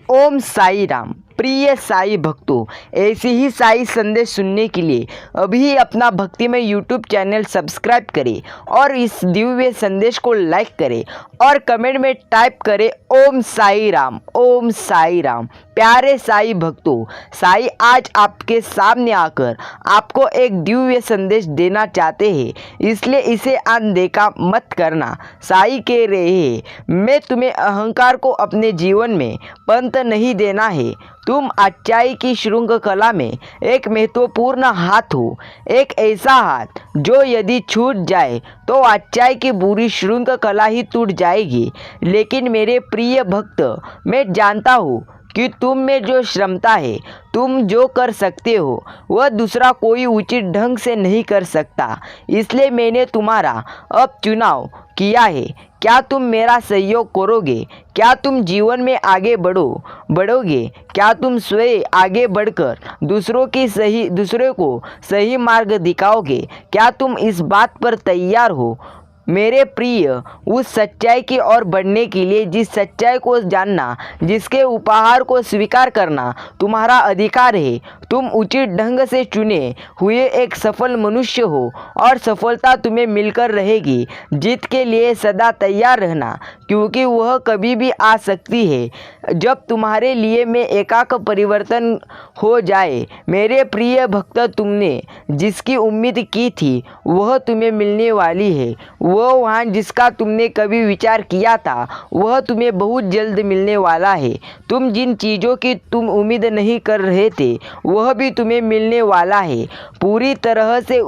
ओम साई राम। प्रिय साई भक्तों, ऐसे ही साई संदेश सुनने के लिए अभी अपना भक्तिमय यूट्यूब चैनल सब्सक्राइब करें और इस दिव्य संदेश को लाइक करें और कमेंट में टाइप करें ओम साई राम, ओम साई राम। प्यारे साई भक्तों, साई आज आपके सामने आकर आपको एक दिव्य संदेश देना चाहते हैं, इसलिए इसे अनदेखा मत करना। साई कह रहे हैं, मैं तुम्हें अहंकार को अपने जीवन में पंत नहीं देना है। तुम अच्छाई की श्रृंखला में एक महत्वपूर्ण हाथ हो, एक ऐसा हाथ जो यदि छूट जाए तो अच्छाई की बुरी श्रृंखला ही टूट जाएगी। लेकिन मेरे प्रिय भक्त, मैं जानता हूँ कि तुम में जो क्षमता है, तुम जो कर सकते हो, वह दूसरा कोई उचित ढंग से नहीं कर सकता। इसलिए मैंने तुम्हारा अब चुनाव किया है। क्या तुम मेरा सहयोग करोगे? क्या तुम जीवन में आगे बढ़ोगे? क्या तुम स्वयं आगे बढ़कर दूसरे को सही मार्ग दिखाओगे? क्या तुम इस बात पर तैयार हो मेरे प्रिय, उस सच्चाई की ओर बढ़ने के लिए जिस सच्चाई को जानना, जिसके उपहार को स्वीकार करना तुम्हारा अधिकार है? तुम उचित ढंग से चुने हुए एक सफल मनुष्य हो और सफलता तुम्हें मिलकर रहेगी। जीत के लिए सदा तैयार रहना, क्योंकि वह कभी भी आ सकती है जब तुम्हारे लिए में एकाक परिवर्तन हो जाए। मेरे प्रिय भक्त, तुमने जिसकी उम्मीद की थी वह तुम्हें मिलने वाली है। वह वाहन जिसका तुमने कभी विचार किया था वह तुम्हें बहुत जल्द मिलने वाला है। तुम जिन चीज़ों की तुम उम्मीद नहीं कर रहे थे वह भी तुम्हें मिलने वाला है पूरी तरह से।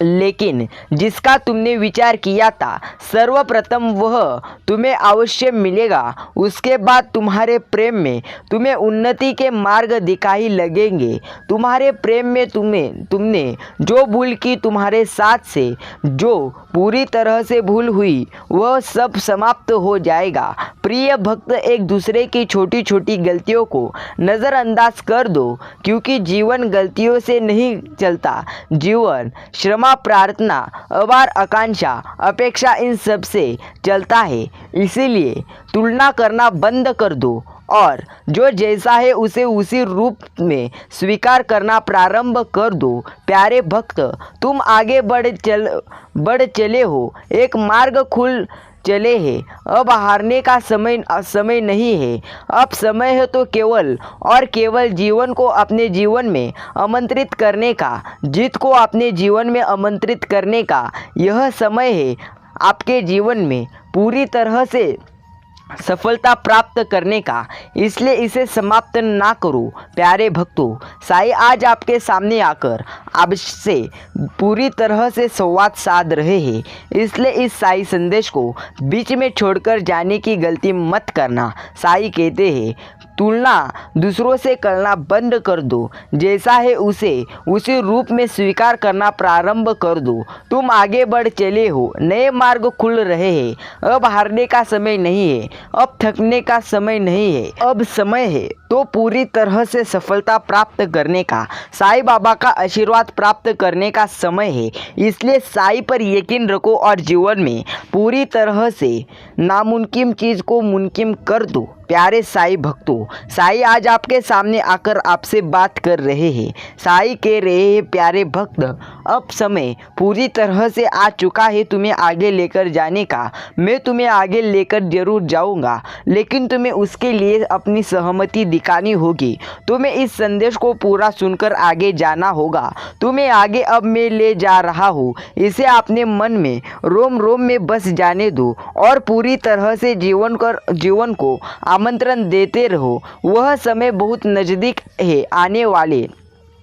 लेकिन जिसका तुमने विचार किया था सर्वप्रथम वह तुम्हें अवश्य मिलेगा। उसके बाद तुम्हारे प्रेम में तुम्हें उन्नति के मार्ग दिखाई लगेंगे। तुम्हारे प्रेम में तुमने जो भूल की, तुम्हारे साथ से जो पूरी तरह से भूल हुई, वह सब समाप्त हो जाएगा। प्रिय भक्त, एक दूसरे की छोटी छोटी गलतियों को नज़रअंदाज कर दो, क्योंकि जीवन गलतियों से नहीं चलता। जीवन श्रम, प्रार्थना, अपार आकांक्षा, अपेक्षा, इन सब से चलता है। इसीलिए तुलना करना बंद कर दो और जो जैसा है उसे उसी रूप में स्वीकार करना प्रारंभ कर दो। प्यारे भक्त, तुम आगे बढ़ चले हो, एक मार्ग खुल चले हैं। अब हारने का समय नहीं है। अब समय है तो केवल और केवल जीवन को अपने जीवन में आमंत्रित करने का, जीत को अपने जीवन में आमंत्रित करने का यह समय है। आपके जीवन में पूरी तरह से सफलता प्राप्त करने का, इसलिए इसे समाप्त ना करो। प्यारे भक्तों, साई आज आपके सामने आकर आपसे पूरी तरह से संवाद साध रहे हैं, इसलिए इस साई संदेश को बीच में छोड़कर जाने की गलती मत करना। साई कहते हैं, तुलना दूसरों से करना बंद कर दो। जैसा है उसे उसी रूप में स्वीकार करना प्रारंभ कर दो। तुम आगे बढ़ चले हो, नए मार्ग खुल रहे हैं। अब हारने का समय नहीं है, अब थकने का समय नहीं है। अब समय है तो पूरी तरह से सफलता प्राप्त करने का, साईं बाबा का आशीर्वाद प्राप्त करने का समय है। इसलिए साईं पर यकीन रखो और जीवन में पूरी तरह से नामुमकिन चीज़ को मुमकिन कर दो। प्यारे साईं भक्तों, साईं आज आपके सामने आकर आपसे बात कर रहे हैं। साईं कह रहे हैं, प्यारे भक्त, अब समय पूरी तरह से आ चुका है तुम्हें आगे लेकर जाने का। मैं तुम्हें आगे लेकर जरूर जाऊंगा, लेकिन तुम्हें उसके लिए अपनी सहमति दिखानी होगी। तुम्हें इस संदेश को पूरा सुनकर आगे जाना होगा। तुम्हें आगे अब मैं ले जा रहा हूँ, इसे अपने मन में रोम रोम में बस जाने दो और पूरी तरह से जीवन को आमंत्रण देते रहो। वह समय बहुत नज़दीक है। आने वाले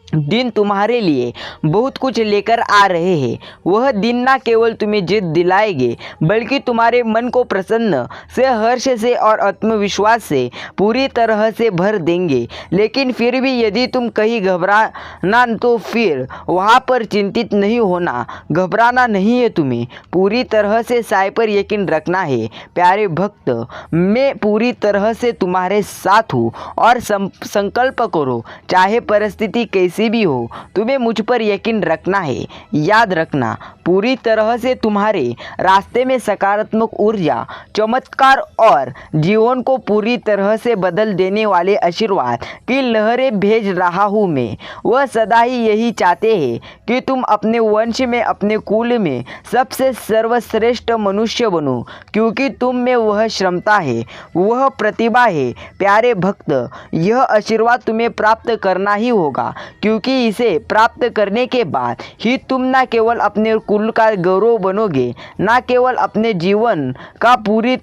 दिन तुम्हारे लिए बहुत कुछ लेकर आ रहे हैं। वह दिन ना केवल तुम्हें जीत दिलाएंगे, बल्कि तुम्हारे मन को प्रसन्न से, हर्ष से और आत्मविश्वास से पूरी तरह से भर देंगे। लेकिन फिर भी यदि तुम कहीं घबराना, तो फिर वहाँ पर चिंतित नहीं होना। घबराना नहीं है, तुम्हें पूरी तरह से साईं पर यकीन रखना है। प्यारे भक्त, मैं पूरी तरह से तुम्हारे साथ हूँ और संकल्प करो, चाहे परिस्थिति कैसी कैसी भी हो, तुम्हें मुझ पर यकीन रखना है। याद रखना, पूरी तरह से तुम्हारे रास्ते में सकारात्मक ऊर्जा, चमत्कार और जीवन को पूरी तरह से बदल देने वाले आशीर्वाद की लहरें भेज रहा हूँ मैं। वह सदा ही यही चाहते हैं कि तुम अपने वंश में, अपने कुल में सबसे सर्वश्रेष्ठ मनुष्य बनो, क्योंकि तुम में वह क्षमता है, वह प्रतिभा है। प्यारे भक्त, यह आशीर्वाद तुम्हें प्राप्त करना ही होगा, क्योंकि इसे प्राप्त करने के बाद ही तुम न केवल अपने कुल का गौरव बनोगे, न केवल अपने जीवन का पूरी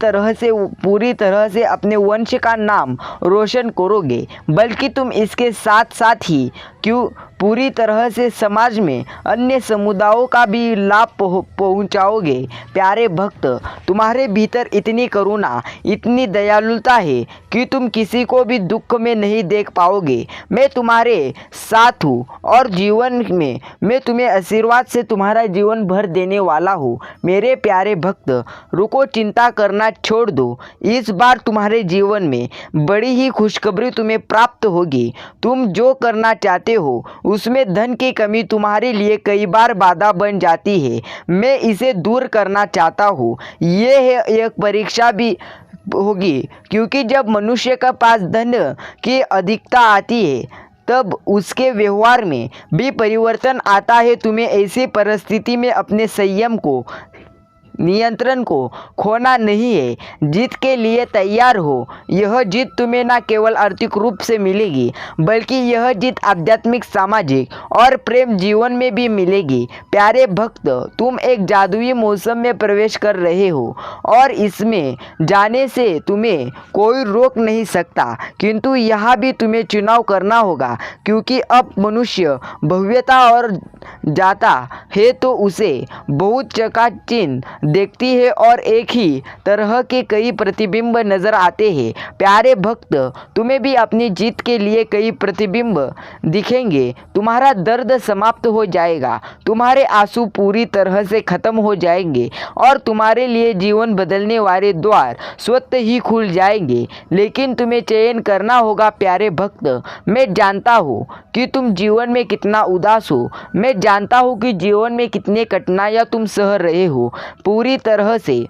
तरह से अपने वंश का नाम रोशन करोगे, बल्कि तुम इसके साथ साथ ही पूरी तरह से समाज में अन्य समुदायों का भी लाभ पहुंचाओगे। प्यारे भक्त, तुम्हारे भीतर इतनी करुणा, इतनी दयालुता है कि तुम किसी को भी दुख में नहीं देख पाओगे। मैं तुम्हारे साथ हूँ और जीवन में मैं तुम्हें आशीर्वाद से तुम्हारा जीवन भर देने वाला हूँ। मेरे प्यारे भक्त, रुको, चिंता करना छोड़ दो। इस बार तुम्हारे जीवन में बड़ी ही खुशखबरी तुम्हें प्राप्त होगी। तुम जो करना चाहते हो उसमें धन की कमी तुम्हारे लिए कई बार बाधा बन जाती है। मैं इसे दूर करना चाहता हूँ। ये है एक परीक्षा भी होगी, क्योंकि जब मनुष्य के पास धन की अधिकता आती है तब उसके व्यवहार में भी परिवर्तन आता है। तुम्हें ऐसी परिस्थिति में अपने संयम को, नियंत्रण को खोना नहीं है। जीत के लिए तैयार हो। यह जीत तुम्हें न केवल आर्थिक रूप से मिलेगी, बल्कि यह जीत आध्यात्मिक, सामाजिक और प्रेम जीवन में भी मिलेगी। प्यारे भक्त, तुम एक जादुई मौसम में प्रवेश कर रहे हो और इसमें जाने से तुम्हें कोई रोक नहीं सकता, किंतु यहाँ भी तुम्हें चुनाव करना होगा, क्योंकि अब मनुष्य भव्यता और जाता है तो उसे बहुत चकाचौंध देखती है और एक ही तरह के कई प्रतिबिंब नजर आते हैं। प्यारे भक्त, तुम्हें भी अपनी जीत के लिए कई प्रतिबिंब दिखेंगे। तुम्हारा दर्द समाप्त हो जाएगा, तुम्हारे आंसू पूरी तरह से खत्म हो जाएंगे और तुम्हारे लिए जीवन बदलने वाले द्वार स्वतः ही खुल जाएंगे। लेकिन तुम्हें चयन करना होगा। प्यारे भक्त, मैं जानता हूँ कि तुम जीवन में कितना उदास हो। मैं जानता हूँ कि जीवन में कितनी कठिनाइयाँ तुम सह रहे हो। पूरी तरह से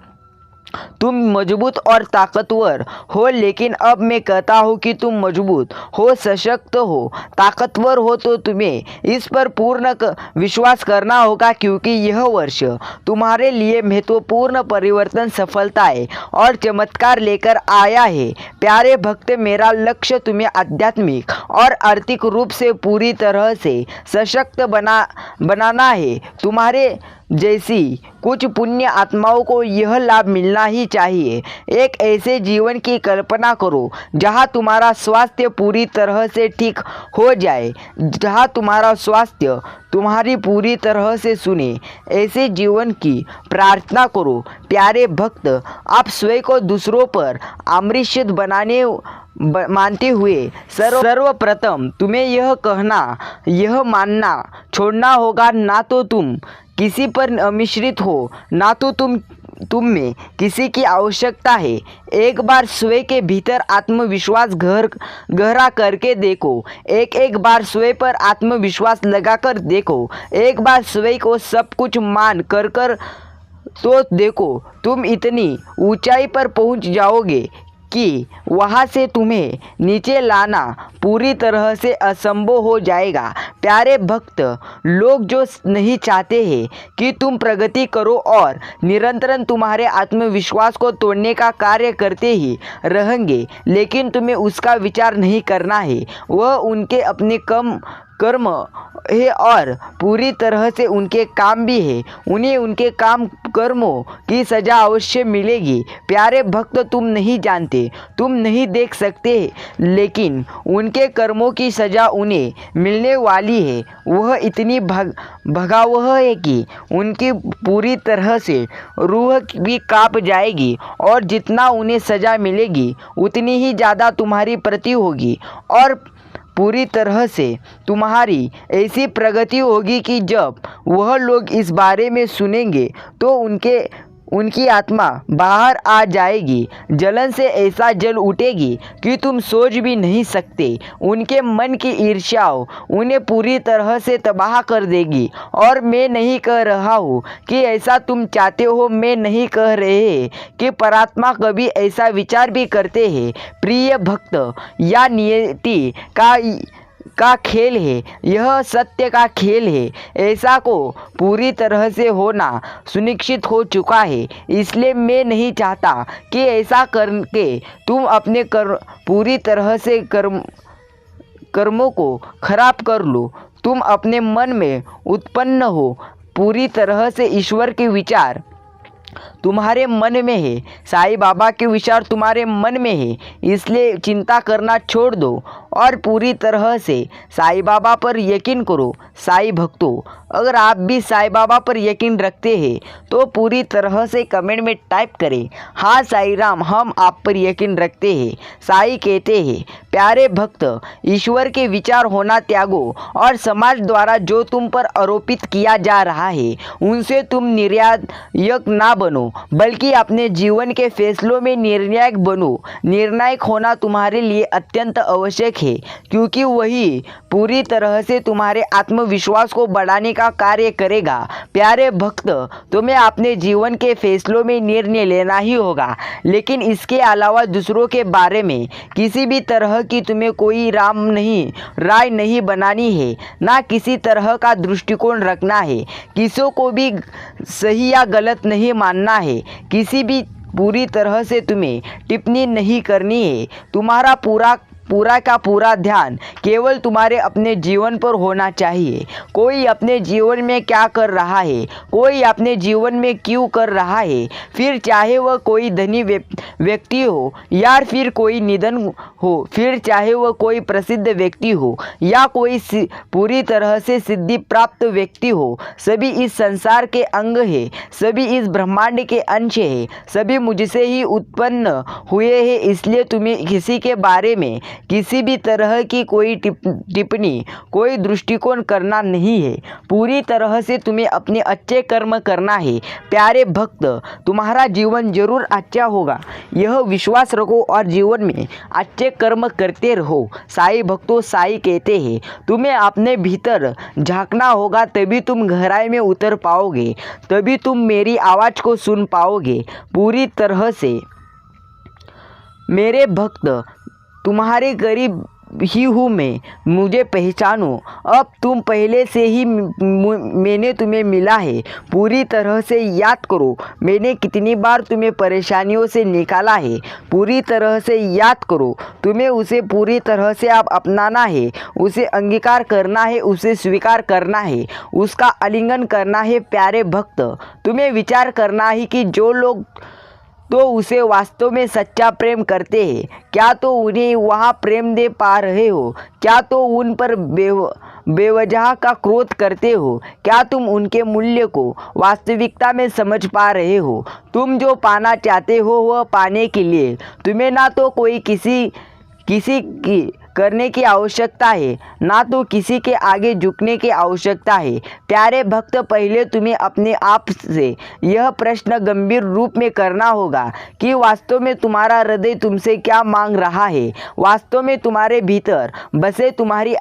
तुम मजबूत और ताकतवर हो, लेकिन अब मैं कहता हूँ कि तुम मजबूत हो, सशक्त हो, ताकतवर हो, तो तुम्हें इस पर पूर्ण विश्वास करना होगा, क्योंकि यह वर्ष तुम्हारे लिए महत्वपूर्ण परिवर्तन, सफलताएं और चमत्कार लेकर आया है। प्यारे भक्त, मेरा लक्ष्य तुम्हें आध्यात्मिक और आर्थिक रूप से पूरी तरह से सशक्त बनाना है। तुम्हारे जैसी कुछ पुण्य आत्माओं को यह लाभ मिलना ही चाहिए। एक ऐसे जीवन की कल्पना करो जहाँ तुम्हारा स्वास्थ्य पूरी तरह से ठीक हो जाए, जहाँ तुम्हारा स्वास्थ्य तुम्हारी पूरी तरह से सुने। ऐसे जीवन की प्रार्थना करो। प्यारे भक्त, आप स्वयं को दूसरों पर अमृत बनाने मानते हुए सर्वप्रथम तुम्हें यह मानना छोड़ना होगा, ना तो तुम किसी पर अमिश्रित हो, ना तो तुम में किसी की आवश्यकता है। एक बार स्वयं के भीतर आत्मविश्वास गहरा करके देखो। एक बार स्वयं पर आत्मविश्वास लगाकर देखो। एक बार स्वयं को सब कुछ मान कर तो देखो। तुम इतनी ऊंचाई पर पहुंच जाओगे कि वहाँ से तुम्हें नीचे लाना पूरी तरह से असंभव हो जाएगा। प्यारे भक्त, लोग जो नहीं चाहते हैं कि तुम प्रगति करो और निरंतर तुम्हारे आत्मविश्वास को तोड़ने का कार्य करते ही रहेंगे, लेकिन तुम्हें उसका विचार नहीं करना है। वह उनके अपने कर्म है और पूरी तरह से उनके काम भी है। उन्हें उनके काम कर्मों की सज़ा अवश्य मिलेगी। प्यारे भक्त, तुम नहीं जानते, तुम नहीं देख सकते, लेकिन उनके कर्मों की सज़ा उन्हें मिलने वाली है। वह इतनी भयावह है कि उनकी पूरी तरह से रूह भी कांप जाएगी, और जितना उन्हें सज़ा मिलेगी उतनी ही ज़्यादा तुम्हारी प्रति होगी, और पूरी तरह से तुम्हारी ऐसी प्रगति होगी कि जब वह लोग इस बारे में सुनेंगे तो उनकी आत्मा बाहर आ जाएगी। जलन से ऐसा जल उठेगी कि तुम सोच भी नहीं सकते। उनके मन की ईर्ष्याओं उन्हें पूरी तरह से तबाह कर देगी। और मैं नहीं कह रहा हूँ कि ऐसा तुम चाहते हो, मैं नहीं कह रहे कि परात्मा कभी ऐसा विचार भी करते हैं। प्रिय भक्त, या नियति का खेल है, यह सत्य का खेल है। ऐसा को पूरी तरह से होना सुनिश्चित हो चुका है। इसलिए मैं नहीं चाहता कि ऐसा करके तुम अपने पूरी तरह से कर्मों को खराब कर लो। तुम अपने मन में उत्पन्न हो पूरी तरह से ईश्वर के विचार तुम्हारे मन में है, साईं बाबा के विचार तुम्हारे मन में है। इसलिए चिंता करना छोड़ दो और पूरी तरह से साईं बाबा पर यकीन करो। साईं भक्तों, अगर आप भी साईं बाबा पर यकीन रखते हैं तो पूरी तरह से कमेंट में टाइप करें, हाँ साईं राम, हम आप पर यकीन रखते हैं। साईं कहते हैं, प्यारे भक्त, ईश्वर के विचार होना त्यागो और समाज द्वारा जो तुम पर आरोपित किया जा रहा है उनसे तुम निर्णायक ना बनो, बल्कि अपने जीवन के फैसलों में निर्णायक बनो। निर्णायक होना तुम्हारे लिए अत्यंत आवश्यक है, क्योंकि वही पूरी तरह से तुम्हारे आत्मविश्वास को बढ़ाने का कार्य करेगा। प्यारे भक्त, तुम्हें अपने जीवन के फैसलों में निर्णय लेना ही होगा, लेकिन इसके अलावा दूसरों के बारे में किसी भी तरह की तुम्हें कोई राय नहीं बनानी है, ना किसी तरह का दृष्टिकोण रखना है। किसी को भी सही या गलत नहीं मानना है। किसी भी पूरी तरह से तुम्हें टिप्पणी नहीं करनी है। तुम्हारा पूरा का पूरा ध्यान केवल तुम्हारे अपने जीवन पर होना चाहिए। कोई अपने जीवन में क्या कर रहा है, कोई अपने जीवन में क्यों कर रहा है, फिर चाहे वह कोई धनी व्यक्ति हो या फिर कोई निधन हो, फिर चाहे वह कोई प्रसिद्ध व्यक्ति हो या कोई पूरी तरह से सिद्धि प्राप्त व्यक्ति हो, सभी इस संसार के अंग है, सभी इस ब्रह्मांड के अंश है, सभी मुझसे ही उत्पन्न हुए हैं। इसलिए तुम्हें किसी के बारे में किसी भी तरह की कोई टिप्पणी, कोई दृष्टिकोण करना नहीं है। पूरी तरह से तुम्हें अपने अच्छे कर्म करना है। प्यारे भक्त, तुम्हारा जीवन जरूर अच्छा होगा, यह विश्वास रखो और जीवन में अच्छे कर्म करते रहो। साईं भक्तों, साईं कहते हैं, तुम्हें अपने भीतर झांकना होगा, तभी तुम गहराई में उतर पाओगे, तभी तुम मेरी आवाज़ को सुन पाओगे पूरी तरह से। मेरे भक्त, तुम्हारे करीब ही हूँ मैं, मुझे पहचानो। अब तुम पहले से ही मैंने तुम्हें मिला है, पूरी तरह से याद करो। मैंने कितनी बार तुम्हें परेशानियों से निकाला है, पूरी तरह से याद करो। तुम्हें उसे पूरी तरह से अब अपनाना है, उसे अंगीकार करना है, उसे स्वीकार करना है, उसका आलिंगन करना है। प्यारे भक्त, तुम्हें विचार करना है कि जो लोग तो उसे वास्तव में सच्चा प्रेम करते हैं, क्या तो उन्हें वहाँ प्रेम दे पा रहे हो, क्या तो उन पर बेवजह का क्रोध करते हो, क्या तुम उनके मूल्य को वास्तविकता में समझ पा रहे हो। तुम जो पाना चाहते हो वह पाने के लिए तुम्हें ना तो कोई किसी की करने की आवश्यकता है, ना तो किसी के आगे झुकने की आवश्यकता है। प्यारे भक्त, पहले तुम्हें अपने आप से यह प्रश्न गंभीर रूप में करना होगा कि वास्तव में तुम्हारा हृदय तुमसे क्या मांग रहा है। वास्तव में तुम्हारे भीतर बसे तुम्हारी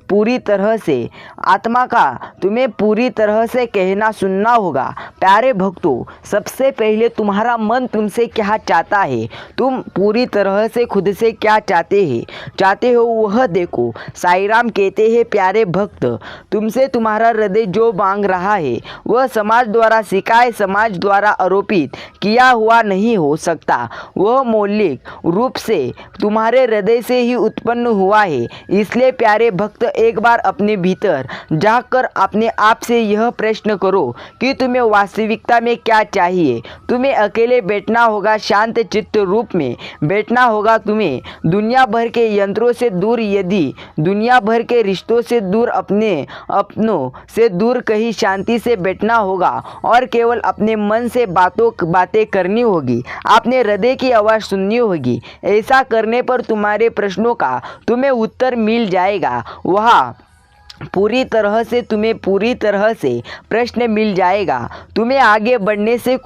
पूरी तरह से आत्मा का तुम्हें पूरी तरह से कहना सुनना होगा। प्यारे भक्तों, सबसे पहले तुम्हारा मन तुमसे क्या चाहता है, तुम पूरी तरह से खुद से क्या चाहते हो वह देखो। साईं राम कहते हैं, प्यारे भक्त, तुमसे तुम्हारा हृदय जो मांग रहा है वह समाज द्वारा सिखाए, समाज द्वारा आरोपित किया हुआ नहीं हो सकता। वह मौलिक रूप से तुम्हारे हृदय से ही उत्पन्न हुआ है। इसलिए प्यारे भक्त, एक बार अपने भीतर जाकर अपने आप से यह प्रश्न करो कि तुम्हें वास्तविकता में क्या चाहिए। तुम्हें अकेले बैठना होगा, शांत चित्त रूप में बैठना होगा। तुम्हें दुनिया भर के यंत्रों से दूर, यदि दुनिया भर के रिश्तों से दूर, अपनों से दूर कहीं शांति से बैठना होगा और केवल अपने मन से बातें करनी होगी, अपने हृदय की आवाज़ सुननी होगी। ऐसा करने पर तुम्हारे प्रश्नों का तुम्हें उत्तर मिल जाएगा। वहाँ पूरी तरह से तुम्हें पूरी तरह से प्रश्न मिल जाएगा। तुम्हें आगे बढ़ने से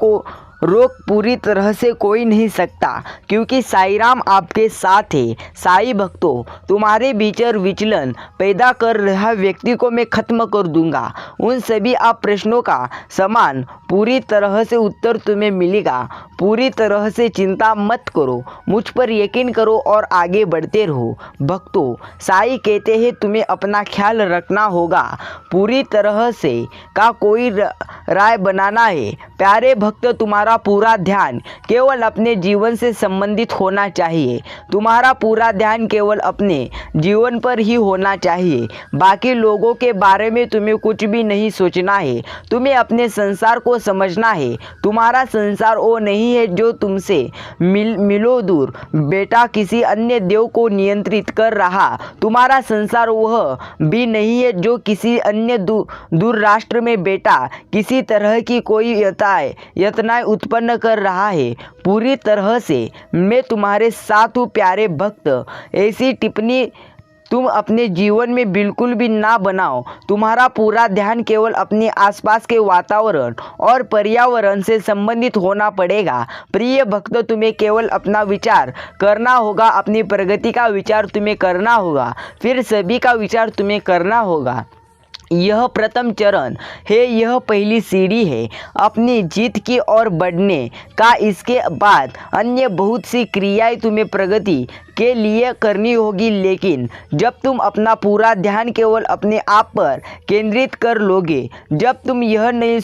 रोक पूरी तरह से कोई नहीं सकता, क्योंकि साईं राम आपके साथ है। साईं भक्तों, तुम्हारे भीतर विचलन पैदा कर रहा व्यक्ति को मैं खत्म कर दूंगा। उन सभी आप प्रश्नों का समान पूरी तरह से उत्तर तुम्हें मिलेगा। पूरी तरह से चिंता मत करो, मुझ पर यकीन करो और आगे बढ़ते रहो। भक्तों, साईं कहते हैं तुम्हें अपना ख्याल रखना होगा, पूरी तरह से का कोई राय बनाना है। प्यारे भक्त, तुम्हारा पूरा ध्यान केवल अपने जीवन से संबंधित होना चाहिए। तुम्हारा पूरा ध्यान केवल अपने जीवन पर ही होना चाहिए। बाकी लोगों के बारे में तुम्हें कुछ भी नहीं सोचना है। तुम्हें अपने संसार को समझना है। तुम्हारा संसार वो नहीं है जो तुमसे मिलो दूर बेटा किसी अन्य देव को नियंत्रित कर रहा। तुम्हारा संसार वह भी नहीं है जो किसी अन्य दूर राष्ट्र में बेटा किसी तरह की कोई यातनाएं उत्पन्न कर रहा है। पूरी तरह से मैं तुम्हारे साथ हूँ प्यारे भक्त। ऐसी टिप्पणी तुम अपने जीवन में बिल्कुल भी ना बनाओ। तुम्हारा पूरा ध्यान केवल अपने आसपास के वातावरण और पर्यावरण से संबंधित होना पड़ेगा। प्रिय भक्त, तुम्हें केवल अपना विचार करना होगा, अपनी प्रगति का विचार तुम्हें करना होगा, फिर सभी का विचार तुम्हें करना होगा। यह प्रथम चरण है, यह पहली सीढ़ी है अपनी जीत की ओर बढ़ने का। इसके बाद अन्य बहुत सी क्रियाएं तुम्हें प्रगति के लिए करनी होगी, लेकिन जब तुम अपना पूरा ध्यान केवल अपने आप पर केंद्रित कर लोगे, जब तुम यह नहीं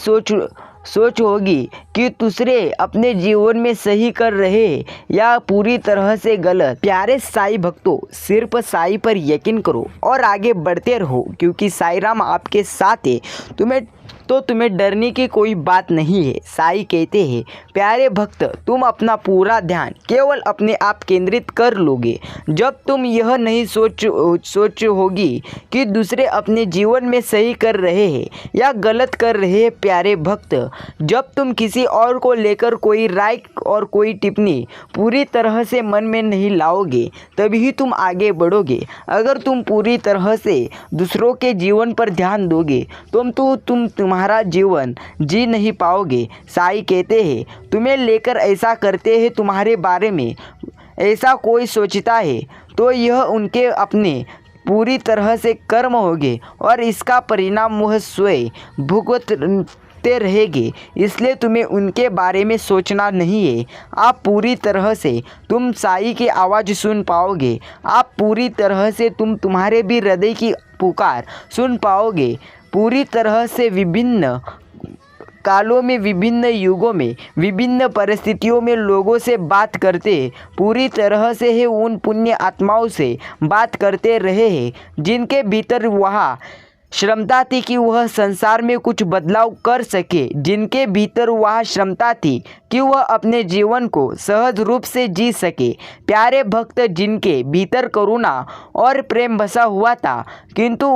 सोच होगी कि दूसरे अपने जीवन में सही कर रहे हैं या पूरी तरह से गलत। प्यारे साईं भक्तों, सिर्फ साईं पर यकीन करो और आगे बढ़ते रहो, क्योंकि साईं राम आपके साथ है। तुम्हें डरने की कोई बात नहीं है। साईं कहते हैं, प्यारे भक्त, तुम अपना पूरा ध्यान केवल अपने आप केंद्रित कर लोगे, जब तुम यह नहीं सोच होगी कि दूसरे अपने जीवन में सही कर रहे हैं या गलत कर रहे हैं। प्यारे भक्त, जब तुम किसी और को लेकर कोई राय और कोई टिप्पणी पूरी तरह से मन में नहीं लाओगे, तभी तुम आगे बढ़ोगे। अगर तुम पूरी तरह से दूसरों के जीवन पर ध्यान दोगे तो तुम्हारा जीवन जी नहीं पाओगे। साईं कहते हैं, तुम्हें लेकर ऐसा करते हैं, तुम्हारे बारे में ऐसा कोई सोचता है तो यह उनके अपने पूरी तरह से कर्म होंगे और इसका परिणाम वह स्वयं भुगतते रहेंगे। इसलिए तुम्हें उनके बारे में सोचना नहीं है। आप पूरी तरह से तुम साईं की आवाज़ सुन पाओगे। आप पूरी तरह से तुम्हारे भी हृदय की पुकार सुन पाओगे। पूरी तरह से विभिन्न कालों में, विभिन्न युगों में, विभिन्न परिस्थितियों में लोगों से बात करते पूरी तरह से है उन पुण्य आत्माओं से बात करते रहे हैं जिनके भीतर वह क्षमता थी कि वह संसार में कुछ बदलाव कर सके, जिनके भीतर वह क्षमता थी कि वह अपने जीवन को सहज रूप से जी सके। प्यारे भक्त, जिनके भीतर करुणा और प्रेम बसा हुआ था, किंतु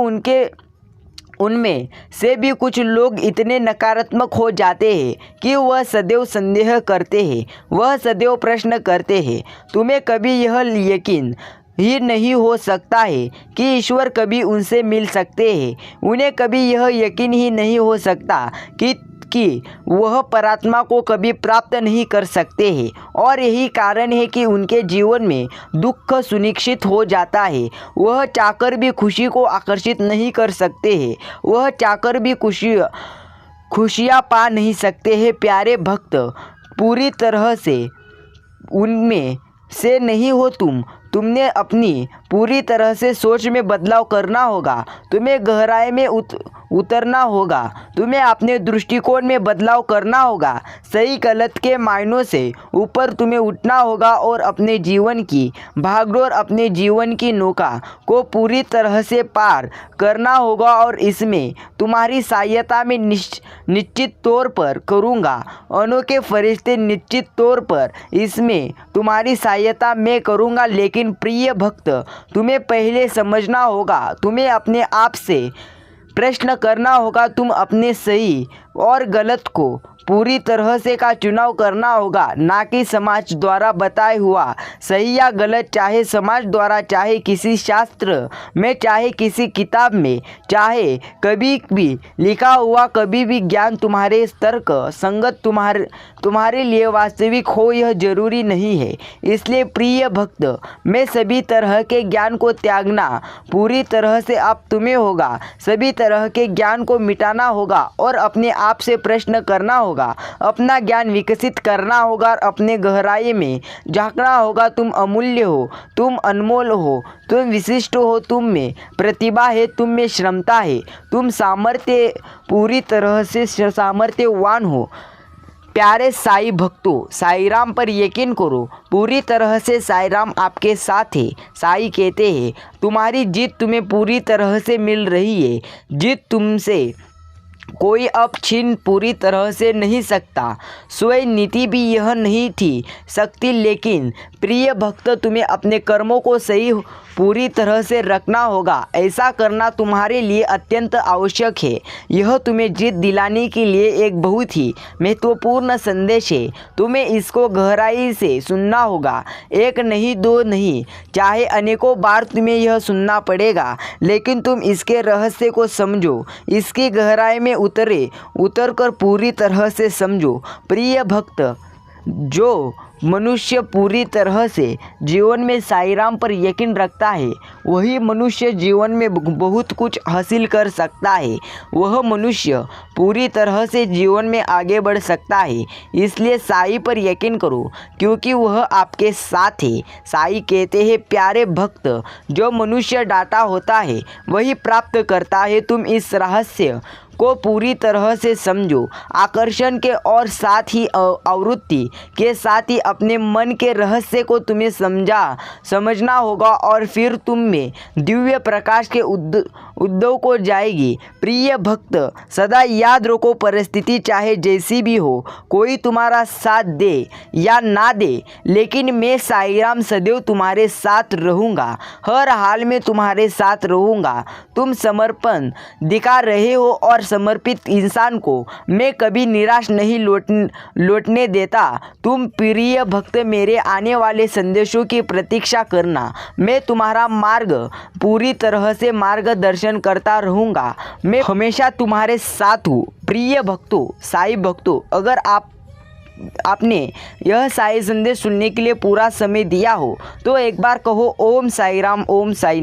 उनमें से भी कुछ लोग इतने नकारात्मक हो जाते हैं कि वह सदैव संदेह करते हैं, वह सदैव प्रश्न करते हैं। तुम्हें कभी यह यकीन ही नहीं हो सकता है कि ईश्वर कभी उनसे मिल सकते हैं। उन्हें कभी यह यकीन ही नहीं हो सकता कि वह परमात्मा को कभी प्राप्त नहीं कर सकते हैं, और यही कारण है कि उनके जीवन में दुख सुनिश्चित हो जाता है। वह चाहकर भी खुशी को आकर्षित नहीं कर सकते हैं, वह चाहकर भी खुशियाँ पा नहीं सकते हैं। प्यारे भक्त, पूरी तरह से उनमें से नहीं हो तुमने अपनी पूरी तरह से सोच में बदलाव करना होगा। तुम्हें गहराई में उतरना होगा। तुम्हें अपने दृष्टिकोण में बदलाव करना होगा। सही गलत के मायनों से ऊपर तुम्हें उठना होगा और अपने जीवन की भागदौड़, अपने जीवन की नौका को पूरी तरह से पार करना होगा, और इसमें तुम्हारी सहायता में निश्चित तौर पर करूँगा। अनोखे फरिश्ते निश्चित तौर पर इसमें तुम्हारी सहायता मैं करूँगा। लेकिन प्रिय भक्त, तुम्हें पहले समझना होगा, तुम्हें अपने आप से प्रश्न करना होगा, तुम अपने सही और गलत को पूरी तरह से का चुनाव करना होगा, ना कि समाज द्वारा बताया हुआ सही या गलत, चाहे समाज द्वारा, चाहे किसी शास्त्र में, चाहे किसी किताब में, चाहे कभी भी लिखा हुआ कभी भी ज्ञान तुम्हारे तर्क संगत तुम्हारे लिए वास्तविक हो यह जरूरी नहीं है। इसलिए प्रिय भक्त, मैं सभी तरह के ज्ञान को त्यागना पूरी तरह से अब तुम्हें होगा। सभी तरह के ज्ञान को मिटाना होगा और अपने आप से प्रश्न करना होगा, अपना ज्ञान विकसित करना होगा और अपने गहराई में झांकना होगा। तुम अमूल्य हो, तुम अनमोल हो, तुम विशिष्ट हो, तुम में प्रतिभा है, तुम में क्षमता है, तुम सामर्थ्य पूरी तरह से सामर्थ्यवान हो। प्यारे साईं भक्तों, साईं राम पर यकीन करो, पूरी तरह से साईं राम आपके साथ है। साईं कहते हैं तुम्हारी जीत तुम्हें पूरी तरह से मिल रही है। जीत तुमसे कोई अब छीन पूरी तरह से नहीं सकता। स्वयं नीति भी यह नहीं थी सकती, लेकिन प्रिय भक्त तुम्हें अपने कर्मों को सही पूरी तरह से रखना होगा। ऐसा करना तुम्हारे लिए अत्यंत आवश्यक है। यह तुम्हें जीत दिलाने के लिए एक बहुत ही महत्वपूर्ण संदेश है। तुम्हें इसको गहराई से सुनना होगा, एक नहीं, दो नहीं, चाहे अनेकों बार तुम्हें यह सुनना पड़ेगा, लेकिन तुम इसके रहस्य को समझो, इसकी गहराई में उतरकर पूरी तरह से समझो। प्रिय भक्त, जो मनुष्य पूरी तरह से जीवन में साईं राम पर यकीन रखता है, वही मनुष्य जीवन में बहुत कुछ हासिल कर सकता है। वह मनुष्य पूरी तरह से जीवन में आगे बढ़ सकता है। इसलिए साईं पर यकीन करो, क्योंकि वह आपके साथ है। साईं कहते हैं प्यारे भक्त, जो मनुष्य डाटा होता है वही प्राप्त करता है। तुम इस रहस्य को पूरी तरह से समझो। आकर्षण के और साथ ही आवृत्ति के साथ ही अपने मन के रहस्य को तुम्हें समझना होगा, और फिर तुम में दिव्य प्रकाश के उद्भव को जाएगी। प्रिय भक्त, सदा याद रखो, परिस्थिति चाहे जैसी भी हो, कोई तुम्हारा साथ दे या ना दे, लेकिन मैं साईं राम सदैव तुम्हारे साथ रहूँगा, हर हाल में तुम्हारे साथ रहूँगा। तुम समर्पण दिखा रहे हो और समर्पित इंसान को मैं कभी निराश नहीं लौटने देता। तुम प्रिय भक्त, मेरे आने वाले संदेशों की प्रतीक्षा करना। मैं तुम्हारा मार्ग पूरी तरह से मार्गदर्शन करता रहूँगा। मैं हमेशा तुम्हारे साथ हूँ। प्रिय भक्तों, साईं भक्तों, अगर आपने यह साईं संदेश सुनने के लिए पूरा समय दिया हो तो एक बार कहो ओम साईं राम, ओम साईं।